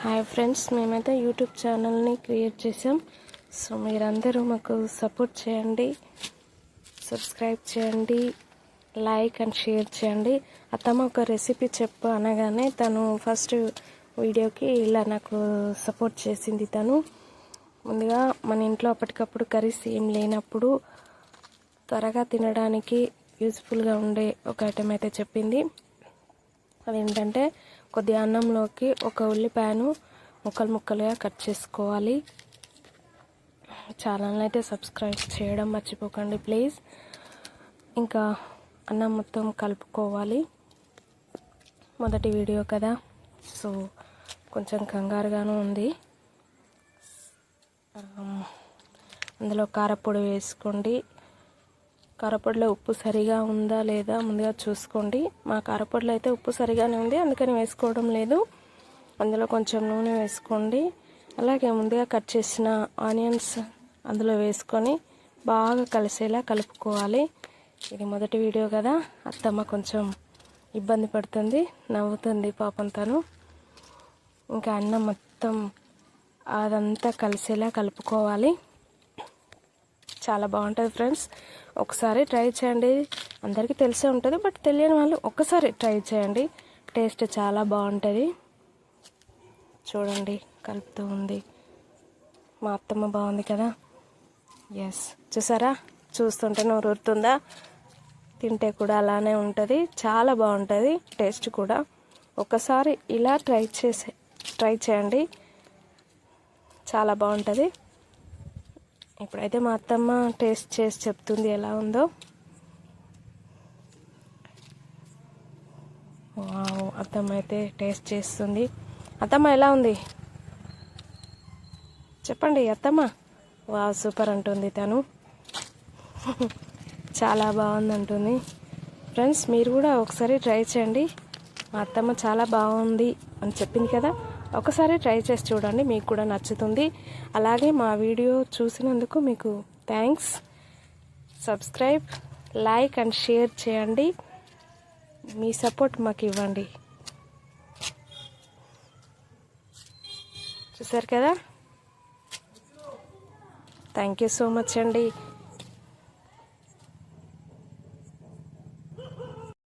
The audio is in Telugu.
హాయ్ ఫ్రెండ్స్, మేమైతే యూట్యూబ్ ఛానల్ని క్రియేట్ చేసాం. సో మీరందరూ మాకు సపోర్ట్ చేయండి, సబ్స్క్రైబ్ చేయండి, లైక్ అండ్ షేర్ చేయండి. అత్తమ్మ ఒక రెసిపీ చెప్పు అనగానే తను ఫస్ట్ వీడియోకి ఇలా నాకు సపోర్ట్ చేసింది. తను ముందుగా మన ఇంట్లో అప్పటికప్పుడు కర్రీస్ ఏం లేనప్పుడు త్వరగా తినడానికి యూజ్ఫుల్గా ఉండే ఒక ఐటెం అయితే చెప్పింది. అదేంటంటే కొద్దిగా అన్నంలోకి ఒక ఉల్లిపాయను ముక్కలు ముక్కలుగా కట్ చేసుకోవాలి. ఛానల్ అయితే సబ్స్క్రైబ్ చేయడం మర్చిపోకండి ప్లీజ్. ఇంకా అన్నం మొత్తం కలుపుకోవాలి. మొదటి వీడియో కదా, సో కొంచెం కంగారుగాను ఉంది. అందులో కారపొడి వేసుకోండి. కారపొడిలో ఉప్పు సరిగా ఉందా లేదా ముందుగా చూసుకోండి. మా కారపొడిలో అయితే ఉప్పు సరిగానే ఉంది, అందుకని వేసుకోవడం లేదు. అందులో కొంచెం నూనె వేసుకోండి. అలాగే ముందుగా కట్ చేసిన ఆనియన్స్ అందులో వేసుకొని బాగా కలిసేలా కలుపుకోవాలి. ఇది మొదటి వీడియో కదా, అత్తమ్మ కొంచెం ఇబ్బంది పడుతుంది, నవ్వుతుంది పాపం తను. ఇంకా అన్నం మొత్తం అదంతా కలిసేలా కలుపుకోవాలి. చాలా బాగుంటుంది ఫ్రెండ్స్, ఒకసారి ట్రై చేయండి. అందరికీ తెలిసే ఉంటుంది, బట్ తెలియని వాళ్ళు ఒక్కసారి ట్రై చేయండి. టేస్ట్ చాలా బాగుంటుంది. చూడండి కలుపుతూ ఉంది. మా అత్తమ్మ బాగుంది కదా. ఎస్, చూసారా, చూస్తుంటే నోరు ఊరుతుందా? తింటే కూడా అలానే ఉంటుంది, చాలా బాగుంటుంది టేస్ట్ కూడా. ఒకసారి ఇలా ట్రై చేయండి, చాలా బాగుంటుంది. ఇప్పుడైతే మా అత్తమ్మ టేస్ట్ చేసి చెప్తుంది ఎలా ఉందో. వావ్, అత్తమ్మ అయితే టేస్ట్ చేస్తుంది. అత్తమ్మ ఎలా ఉంది చెప్పండి అత్తమ్మ. వావ్, సూపర్ అంటుంది తను. చాలా బాగుంది అంటుంది. ఫ్రెండ్స్, మీరు కూడా ఒకసారి ట్రై చేయండి. మా అత్తమ్మ చాలా బాగుంది అని చెప్పింది కదా, ఒకసారి ట్రై చేసి చూడండి, మీకు కూడా నచ్చుతుంది. అలాగే మా వీడియో చూసినందుకు మీకు thanks. Subscribe, like and share చేయండి. మీ సపోర్ట్ మాకు ఇవ్వండి. చూసారు కదా, థ్యాంక్ యూ సో మచ్ అండి.